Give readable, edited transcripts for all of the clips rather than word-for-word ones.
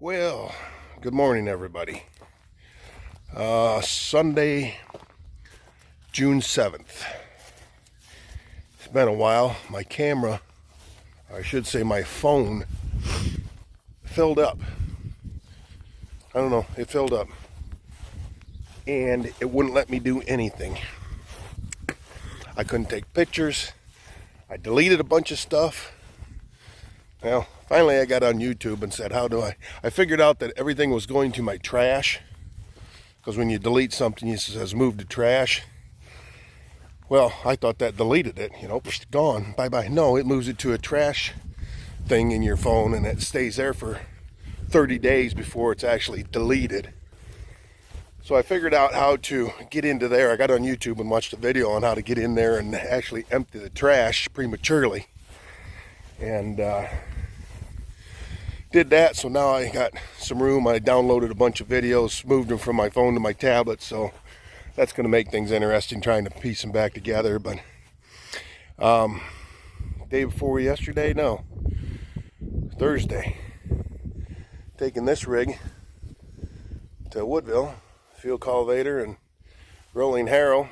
Well, good morning, everybody. Sunday, June 7th. It's been a while. My camera, I should say my phone, filled up. I don't know, it filled up. And it wouldn't let me do anything. I couldn't take pictures. I deleted a bunch of stuff. Well, finally I got on YouTube and said, I figured out that everything was going to my trash. Because when you delete something, it says move to trash. Well, I thought that deleted it, gone, bye-bye. No, it moves it to a trash thing in your phone and it stays there for 30 days before it's actually deleted. So I figured out how to get into there. I got on YouTube and watched a video on how to get in there and actually empty the trash prematurely. And did that, so now I got some room. I downloaded a bunch of videos, moved them from my phone to my tablet, so that's going to make things interesting trying to piece them back together. But day before yesterday, no, Thursday, taking this rig to Woodville, field cultivator and rolling harrow,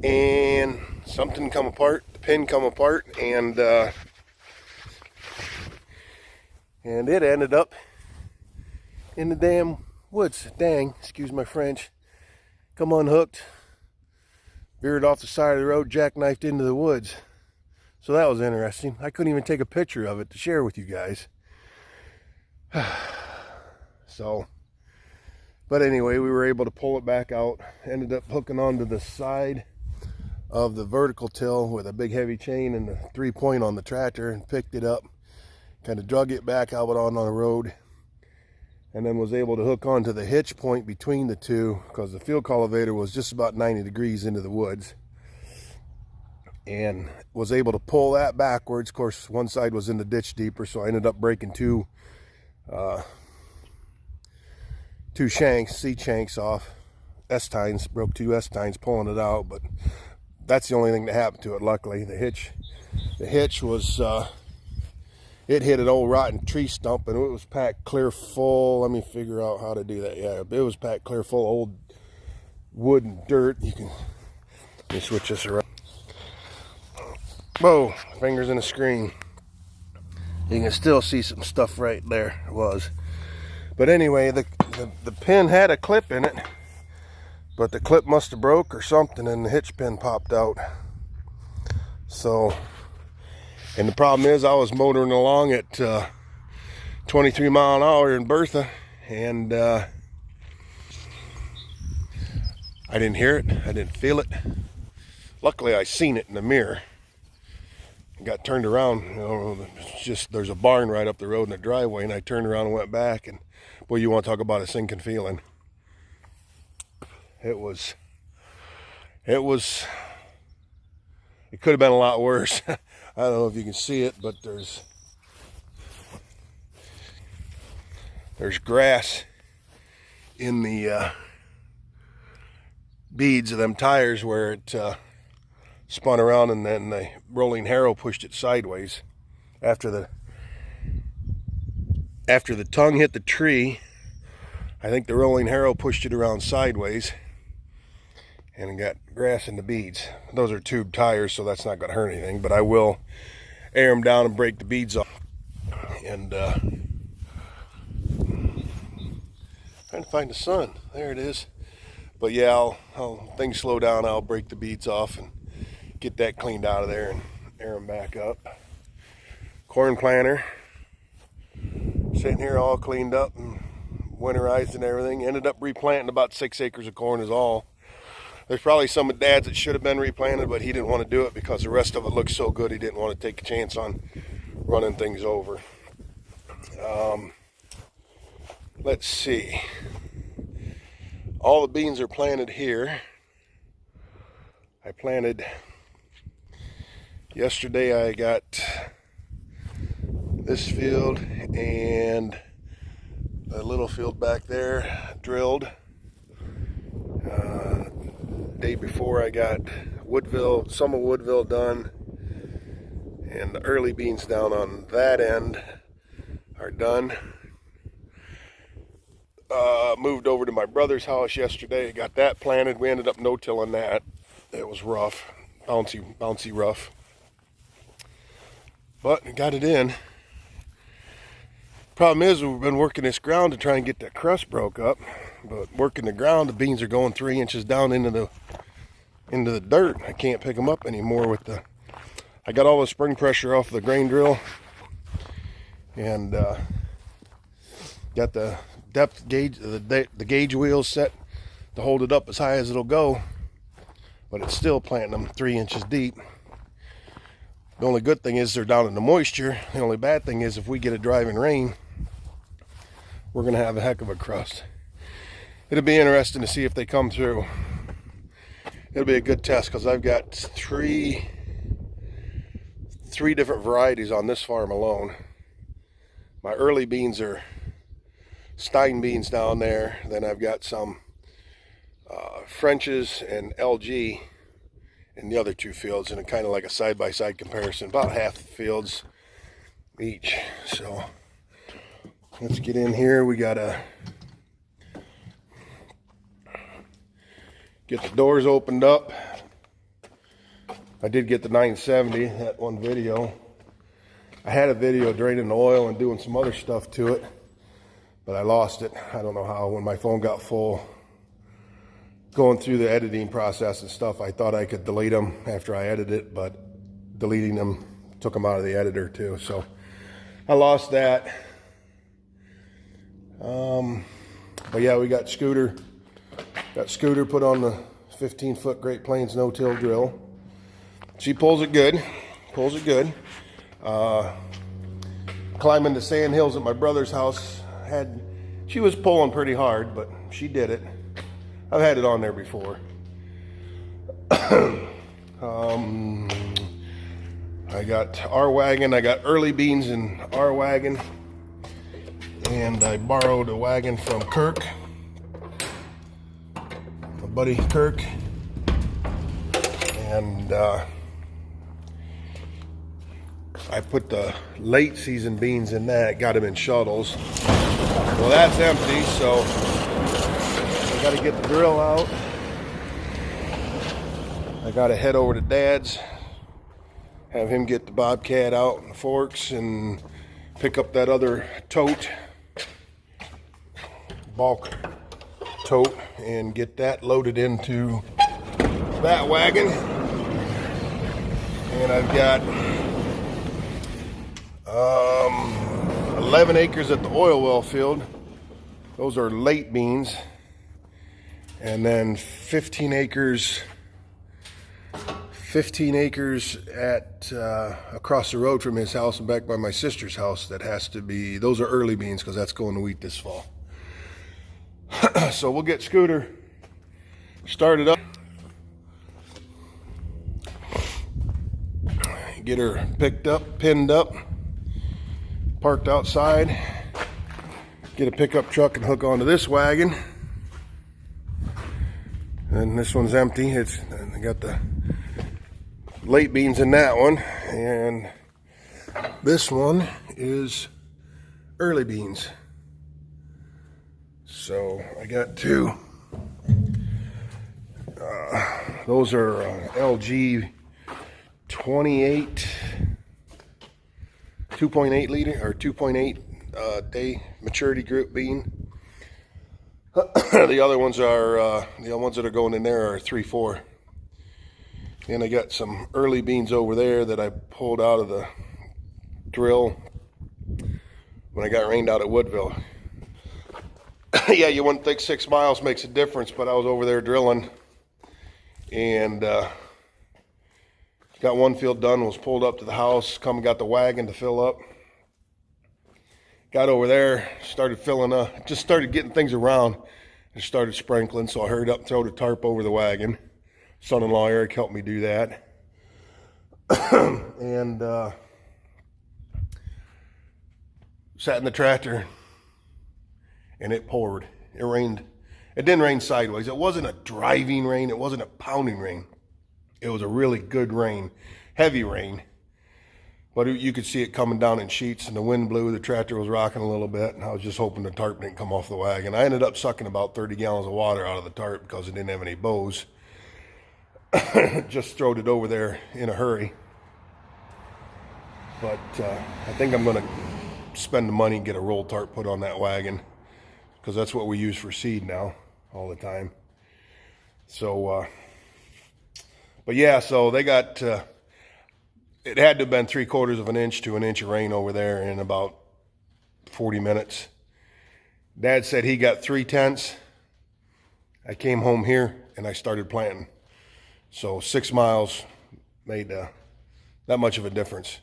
and something come apart, the pin come apart, and it ended up in the damn woods. Dang, excuse my French. Come unhooked, veered off the side of the road, jackknifed into the woods. So that was interesting. I couldn't even take a picture of it to share with you guys. So, but anyway, we were able to pull it back out. Ended up hooking onto the side of the vertical till with a big heavy chain and the 3-point on the tractor and picked it up. Kind of drug it back out on the road, and then was able to hook onto the hitch point between the two because the field cultivator was just about 90 degrees into the woods, and was able to pull that backwards. Of course, one side was in the ditch deeper, so I ended up breaking two shanks, C-shanks off, S-tines, broke 2 S-tines pulling it out, but that's the only thing that happened to it. Luckily, the hitch was it hit an old rotten tree stump and it was packed clear full. Let me figure out how to do that. Yeah, it was packed clear full of old wood and dirt. Let me switch this around. Whoa, fingers in the screen. You can still see some stuff right there. It was. But anyway, the pin had a clip in it, but the clip must have broke or something and the hitch pin popped out. So, and the problem is I was motoring along at 23 mile an hour in Bertha, and I didn't hear it, I didn't feel it. Luckily I seen it in the mirror. I got turned around, it's just, there's a barn right up the road in the driveway, and I turned around and went back, and boy, you want to talk about a sinking feeling. It could have been a lot worse. I don't know if you can see it, but there's grass in the beads of them tires where it spun around, and then the rolling harrow pushed it sideways. After the tongue hit the tree, I think the rolling harrow pushed it around sideways and got grass in the beads. Those are tube tires, so that's not going to hurt anything, but I will air them down and break the beads off. And trying to find the sun. There it is. But yeah, things slow down, I'll break the beads off and get that cleaned out of there and air them back up. Corn planter sitting here all cleaned up and winterized and everything. Ended up replanting about 6 acres of corn is all. There's probably some of Dad's that should have been replanted, but he didn't want to do it because the rest of it looks so good he didn't want to take a chance on running things over. Let's see. All the beans are planted here. I planted yesterday. I got this field and a little field back there drilled. Day before I got Woodville, some of Woodville done, and the early beans down on that end are done. Moved over to my brother's house yesterday. Got that planted. We ended up no-tilling that. It was rough, bouncy rough. But got it in. Problem is, we've been working this ground to try and get that crust broke up. But working the ground, the beans are going 3 inches down into the dirt. I can't pick them up anymore with the. I got all the spring pressure off the grain drill, and got the depth gauge, the gauge wheels set to hold it up as high as it'll go. But it's still planting them 3 inches deep. The only good thing is they're down in the moisture. The only bad thing is if we get a driving rain, we're going to have a heck of a crust. It'll be interesting to see if they come through. It'll be a good test because I've got three different varieties on this farm alone. My early beans are Stein beans down there. Then I've got some French's and LG in the other 2 fields, and kind of like a side-by-side comparison, about half the fields each. So let's get in here. We gotta get the doors opened up. I did get the 970, that one video. I had a video draining the oil and doing some other stuff to it, but I lost it. I don't know how. When my phone got full, going through the editing process and stuff, I thought I could delete them after I edited it, but deleting them took them out of the editor too. So I lost that. But yeah, we got Scooter put on the 15-foot Great Plains no-till drill. She pulls it good. Climbing the sand hills at my brother's house, she was pulling pretty hard, but she did it. I've had it on there before. I got our wagon. I got early beans in our wagon, and I borrowed a wagon from Kirk, my buddy Kirk, and I put the late season beans in that. Got them in shuttles. Well, that's empty, so I got to get the drill out. I got to head over to Dad's, have him get the Bobcat out and the forks, and pick up that other tote, bulk tote, and get that loaded into that wagon. And I've got 11 acres at the oil well field. Those are late beans. And then 15 acres at across the road from his house and back by my sister's house. That has to be, those are early beans because that's going to wheat this fall. So we'll get Scooter started up, get her picked up, pinned up, parked outside, get a pickup truck and hook onto this wagon. And this one's empty. I got the late beans in that one, and this one is early beans. So I got 2. Those are LG 28 2.8 liter or 2.8 day maturity group bean. The other ones are the ones that are going in there are 3-4. And I got some early beans over there that I pulled out of the drill when I got rained out at Woodville. Yeah, you wouldn't think 6 miles makes a difference, but I was over there drilling, and got one field done, was pulled up to the house, got the wagon to fill up. Got over there, started filling up, just started getting things around and started sprinkling, so I hurried up and threw the tarp over the wagon. Son-in-law Eric helped me do that. And sat in the tractor, and it poured. It rained. It didn't rain sideways. It wasn't a driving rain. It wasn't a pounding rain. It was a really good rain, heavy rain. But you could see it coming down in sheets, and the wind blew. The tractor was rocking a little bit, and I was just hoping the tarp didn't come off the wagon. I ended up sucking about 30 gallons of water out of the tarp because it didn't have any bows. Just throwed it over there in a hurry. But I think I'm going to spend the money and get a roll tarp put on that wagon, because that's what we use for seed now all the time. So, but yeah, so they got, it had to have been 3/4 of an inch to an inch of rain over there in about 40 minutes. Dad said he got 3/10. I came home here and I started planting. So 6 miles made that much of a difference.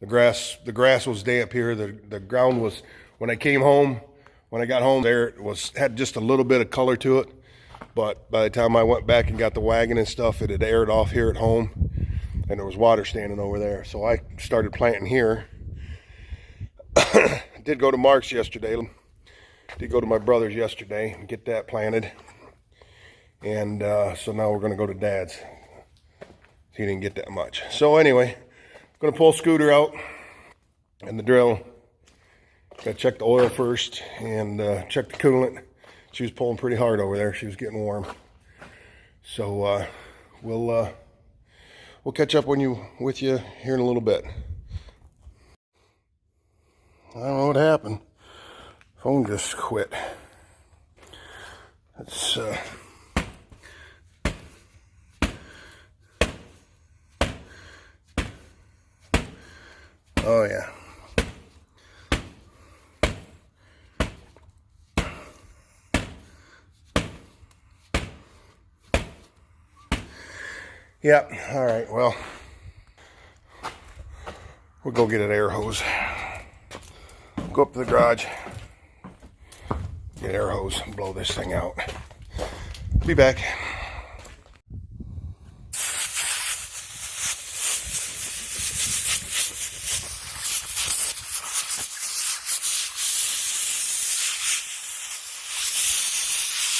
The grass was damp here. The ground was, when I came home, when I got home there, it had just a little bit of color to it. But by the time I went back and got the wagon and stuff, it had aired off here at home, and there was water standing over there. So I started planting here. Did go to Mark's yesterday. Did go to my brother's yesterday and get that planted. And so now we're going to go to Dad's. He didn't get that much. So anyway, I'm going to pull Scooter out and the drill. Got to check the oil first and check the coolant. She was pulling pretty hard over there. She was getting warm. So we'll catch up with you here in a little bit. I don't know what happened. Phone just quit. It's oh yeah. Yep, all right, well, we'll go get an air hose. Go up to the garage, get an air hose, and blow this thing out. Be back. Of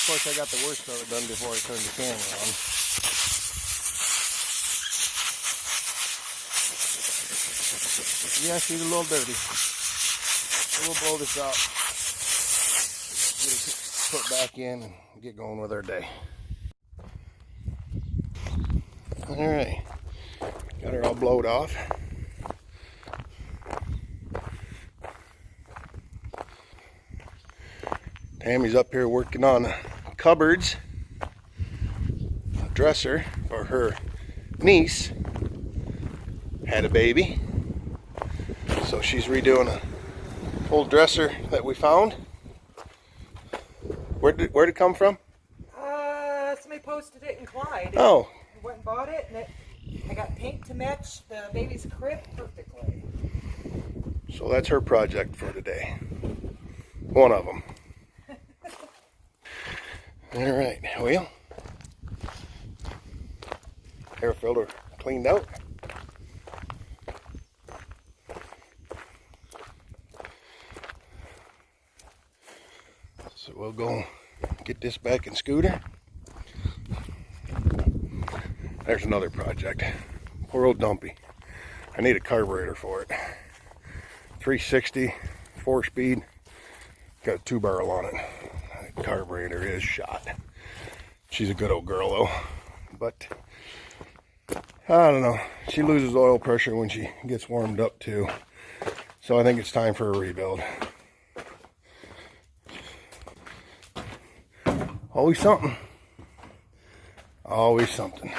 course, I got the worst of it done before I turned the camera on. Yeah, she's a little dirty. We'll blow this out, get it put back in, and get going with our day. All right, got her all blowed off. Tammy's up here working on cupboards, a dresser for her niece. Had a baby. So she's redoing a old dresser that we found. Where'd it come from? Somebody posted it in Clyde. Oh. I went and bought it, and I got paint to match the baby's crib perfectly. So that's her project for today. One of them. All right, well, air filter cleaned out. So we'll go get this back in Scooter. There's another project. Poor old Dumpy. I need a carburetor for it. 360, 4-speed. Got a 2-barrel on it. The carburetor is shot. She's a good old girl though. But I don't know. She loses oil pressure when she gets warmed up too. So I think it's time for a rebuild. Always something. Always something.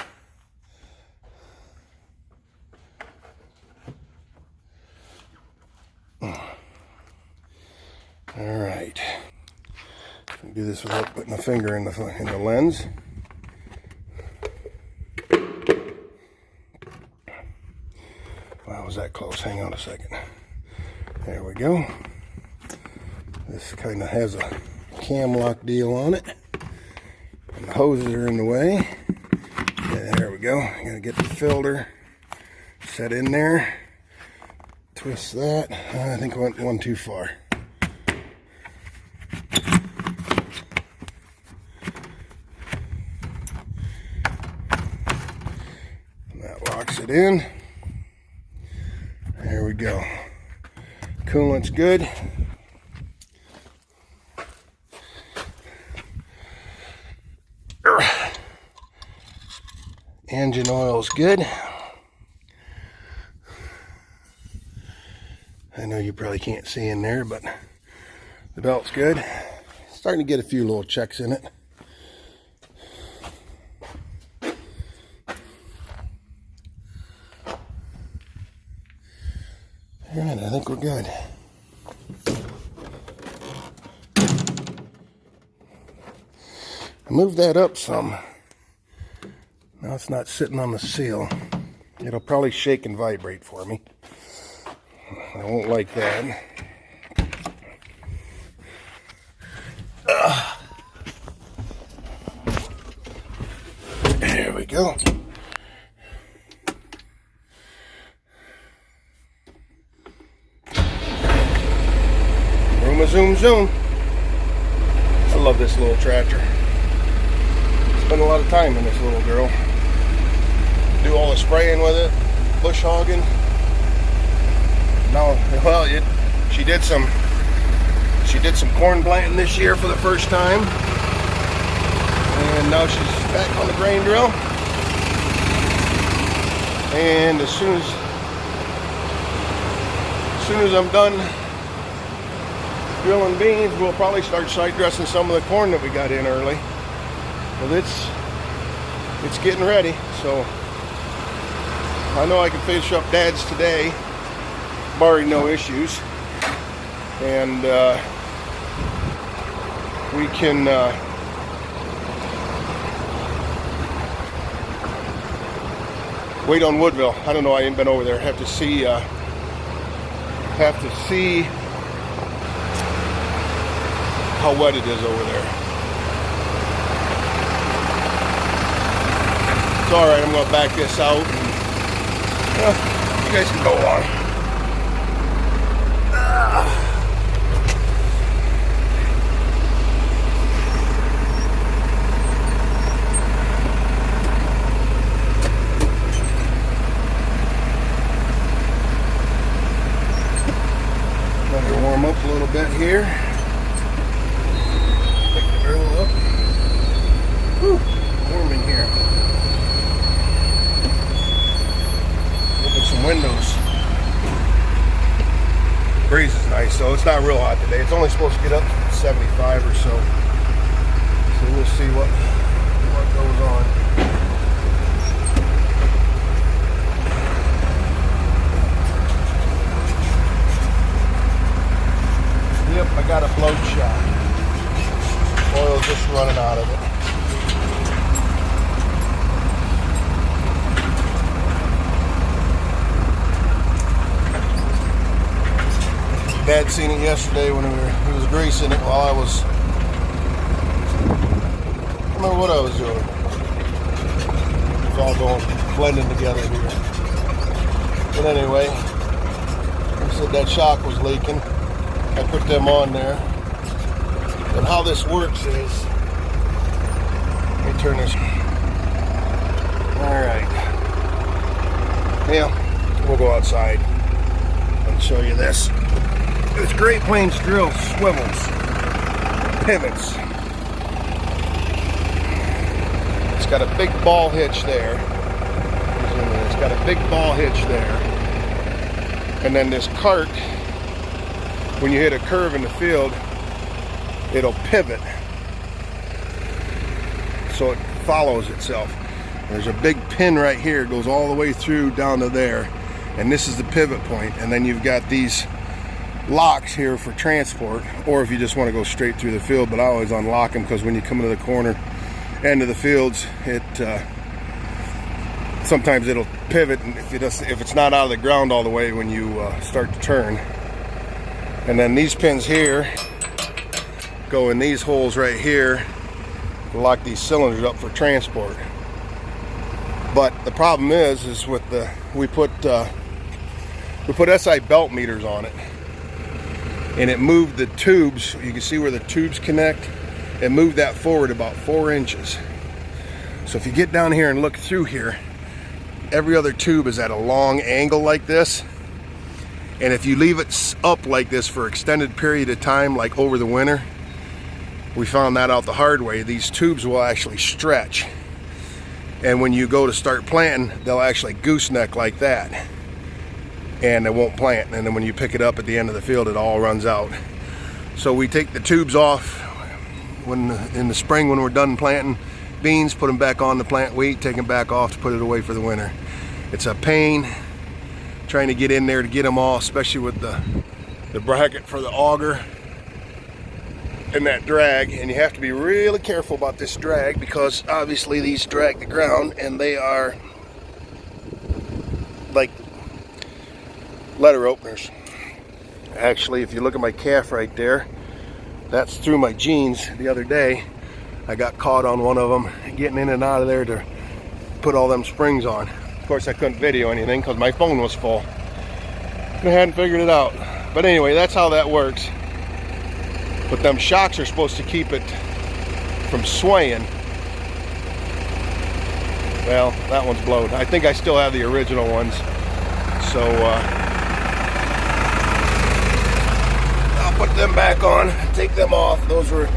All right. Do this without putting a finger in the lens. Wow, was that close? Hang on a second. There we go. This kind of has a cam lock deal on it. And the hoses are in the way. Yeah, there we go. Gotta get the filter set in there. Twist that. I think I went one too far. And that locks it in. There Coolant's good. Engine oil's good. I know you probably can't see in there, but the belt's good. Starting to get a few little checks in it. All right, I think we're good. I moved that up some. Now it's not sitting on the seal. It'll probably shake and vibrate for me. I won't like that. There we go. Zoom, zoom. I love this little tractor. Spend a lot of time in this little girl. Do all the spraying with it, bush hogging. Now, well, she did some corn planting this year for the first time, and now she's back on the grain drill. And as soon as I'm done drilling beans, we'll probably start side dressing some of the corn that we got in early. But it's getting ready, so I know I can finish up Dad's today, barring no issues, and we can wait on Woodville. I don't know, I ain't been over there. Have to see how wet it is over there. It's alright, I'm going to back this out and you guys can go on. Let her warm up a little bit here. Pick the grill up. Whew, warm in here. Open some windows. Breeze is nice, though. It's not real hot today. It's only supposed to get up to 75 or so. So we'll see what goes on. Yep, I got a float shot. Oil's just running out of it. Dad seen it yesterday when he was greasing it while I was, I don't know what I was doing. It was all going, blending together here. But anyway, he said that shock was leaking. I put them on there. And how this works is, let me turn this. Alright. Yeah, we'll go outside and show you this. This Great Plains drill swivels, pivots. It's got a big ball hitch there. It's got a big ball hitch there. And then this cart, when you hit a curve in the field, it'll pivot. So it follows itself. There's a big pin right here, it goes all the way through down to there. And this is the pivot point. And then you've got these locks here for transport, or if you just want to go straight through the field, but I always unlock them because when you come into the corner end of the fields, it sometimes it'll pivot if it's not out of the ground all the way when you start to turn. And then these pins here go in these holes right here to lock these cylinders up for transport. But the problem is with we put SI belt meters on it, and it moved the tubes. You can see where the tubes connect. It moved that forward about 4 inches. So if you get down here and look through here, every other tube is at a long angle like this, And if you leave it up like this for extended period of time, like over the winter, we found that out the hard way, these tubes will actually stretch. And when you go to start planting, they'll actually gooseneck like that. And it won't plant. And then when you pick it up at the end of the field, it all runs out. So we take the tubes off in the spring when we're done planting beans, put them back on the plant wheat, take them back off to put it away for the winter. It's a pain trying to get in there to get them all, especially with the bracket for the auger and that drag. And you have to be really careful about this drag, because obviously these drag the ground, and they are like letter openers. Actually, if you look at my calf right there, that's through my jeans. The other day I got caught on one of them getting in and out of there to put all them springs on. Of course I couldn't video anything because my phone was full. I hadn't figured it out. But anyway, that's how that works. But them shocks are supposed to keep it from swaying. Well, that one's blowed. I think I still have the original ones. So I'll put them back on, take them off. Those were,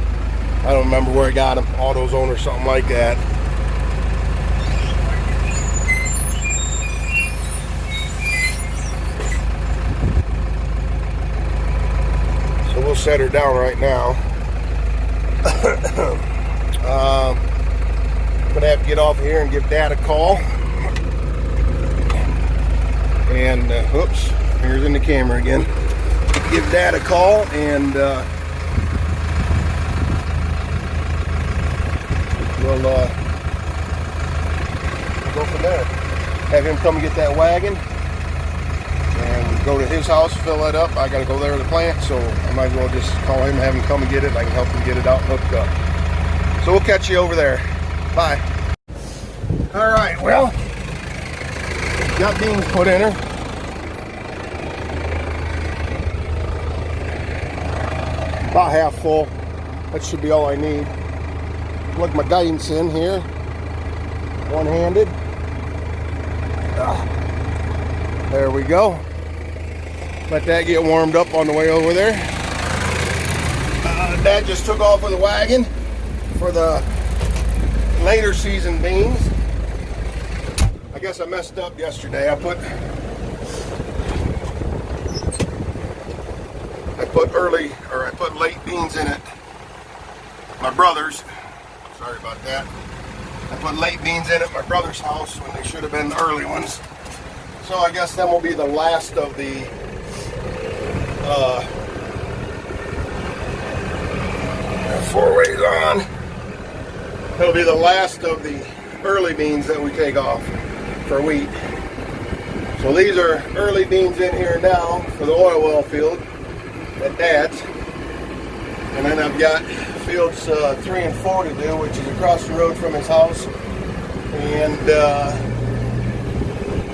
I don't remember where I got them, AutoZone or something like that. So we'll set her down right now. I'm gonna have to get off here and give Dad a call. And oops, here's in the camera again. Give Dad a call and we'll go from there. Have him come and get that wagon and go to his house, fill it up. I gotta go there to the plant, so I might as well just call him and have him come and get it. I can help him get it out and hooked up. So we'll catch you over there. Bye. All right, well, got beans put in her. About half full. That should be all I need. Plug my guidance in here. One-handed. There we go. Let that get warmed up on the way over there. Dad just took off with the wagon for the later season beans. I guess I messed up yesterday. I put late beans in it. My brother's. Sorry about that. I put late beans in at my brother's house when they should have been the early ones. So I guess that will be the last of the 4 ways on. It'll be the last of the early beans that we take off for wheat. So these are early beans in here now for the oil well field at Dad's. And then I've got fields 3 and 4 to do, which is across the road from his house. And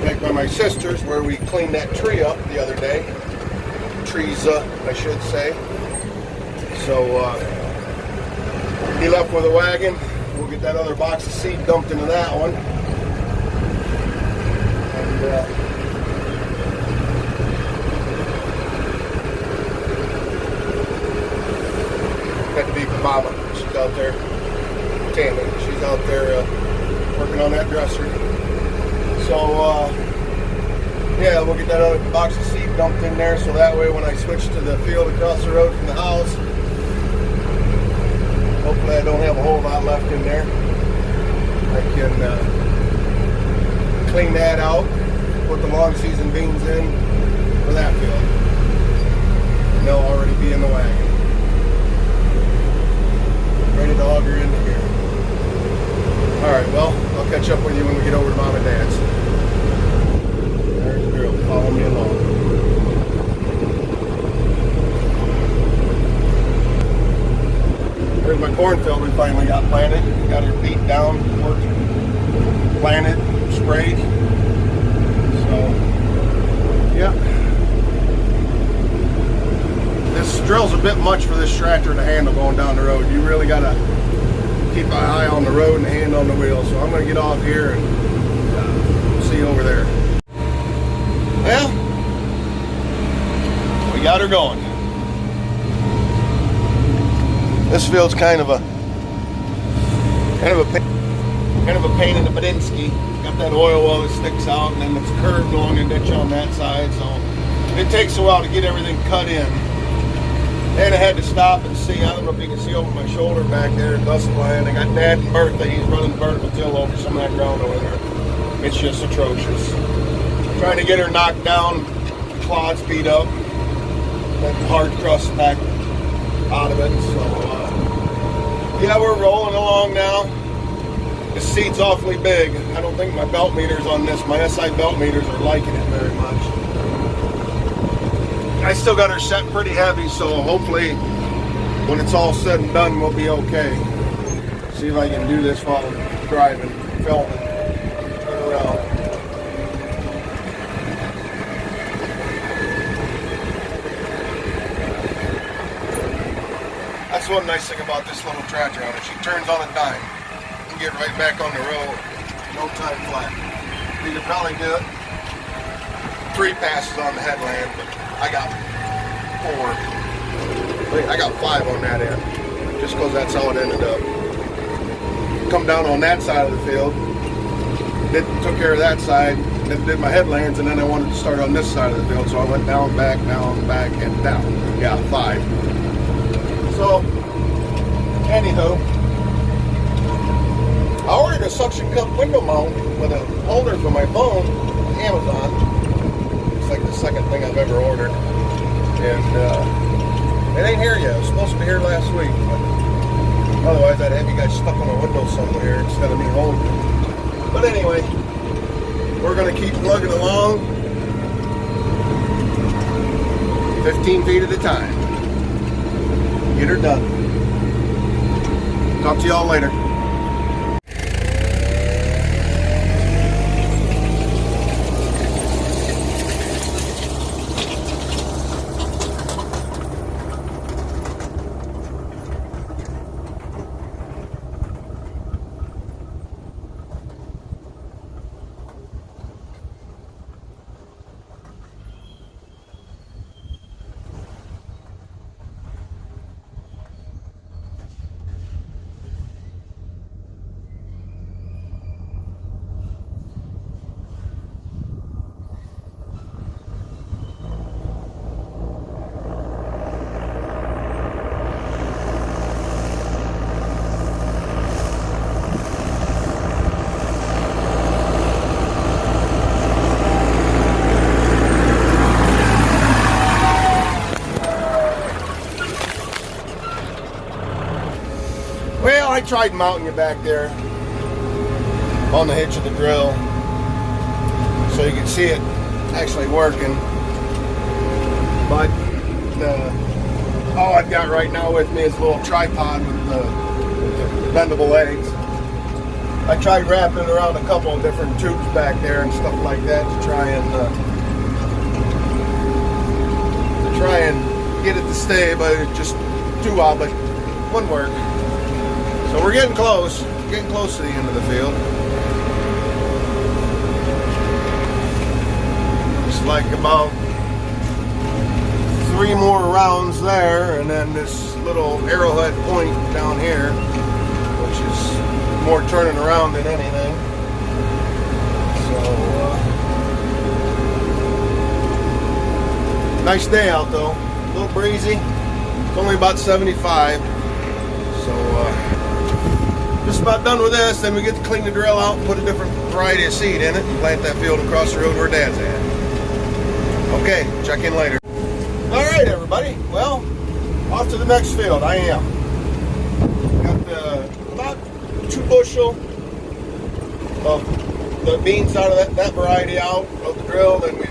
back by my sister's, where we cleaned that tree up the other day. Trees, I should say. So he left with a wagon. We'll get that other box of seed dumped into that one. And got to be with Mama. She's out there. Tammy. She's out there working on that dresser. So yeah, we'll get that other box of seed dumped in there, so that way when I switch to the field across the road from the house, hopefully I don't have a whole lot left in there. I can clean that out, put the long season beans in for that field. And they'll already be in the wagon. Ready to auger into here. Alright, well, I'll catch up with you when we get over to Mom and Dad's. There's the drill. Follow me along. There's my cornfield we finally got planted. Got her beat down, worked, planted, sprayed. So, yeah. This drill's a bit much for this tractor to handle going down the road. You really got to keep my eye on the road and hand on the wheel. So I'm going to get off here and see you over there. Well, got her going. This field's kind of a pain in the Badinsky. Got that oil well that sticks out, and then it's curved along a ditch on that side, so it takes a while to get everything cut in. And I had to stop and see. I don't know if you can see over my shoulder back there, dust flying. I got Dad and Bertha. He's running vertical till over some of that ground over there. It's just atrocious. Trying to get her knocked down, clods beat up, that hard crust back out of it. So, yeah, we're rolling along now. The seat's awfully big. I don't think my belt meters on this, my SI belt meters are liking it very much. I still got her set pretty heavy, so hopefully when it's all said and done, we'll be okay. See if I can do this while I'm driving, filming, turn around. That's one nice thing about this little tractor on it. She turns on a dime. You can get right back on the road, no time flat. You could probably do it 3 passes on the headland, but I got 4. I got 5 on that end, just because that's how it ended up. Come down on that side of the field, took care of that side, then did my headlands, and then I wanted to start on this side of the field, so I went down, back, and down. Yeah, 5. So, anywho, I ordered a suction cup window mount with a holder for my phone on Amazon. It's like the second thing I've ever ordered. And it ain't here yet. It was supposed to be here last week. But otherwise, I'd have you guys stuck on a window somewhere instead of me holding it. But anyway, we're going to keep plugging along 15 feet at a time. Get her done. Talk to y'all later. Well, I tried mounting you back there on the hitch of the drill so you can see it actually working. But all I've got right now with me is a little tripod with the bendable legs. I tried wrapping it around a couple of different tubes back there and stuff like that to try and get it to stay, but it just too wobbly. Wouldn't work. So we're getting close to the end of the field. It's like about 3 more rounds there, and then this little arrowhead point down here, which is more turning around than anything. So, nice day out though. A little breezy. It's only about 75. So, just about done with this. Then we get to clean the drill out and put a different variety of seed in it and plant that field across the road where Dad's at. Okay, check in later. Alright everybody, well, off to the next field. I am. Got about 2 bushel of the beans out of that variety out of the drill. Then we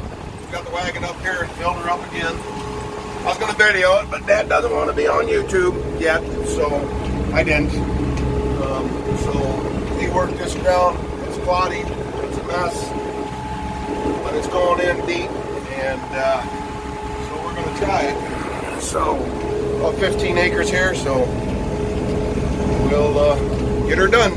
got the wagon up here and filled her up again. I was going to video it, but Dad doesn't want to be on YouTube yet, so I didn't. So he worked this ground. It's cloddy, it's a mess, but it's going in deep, and so we're going to try it. So about 15 acres here, so we'll get her done.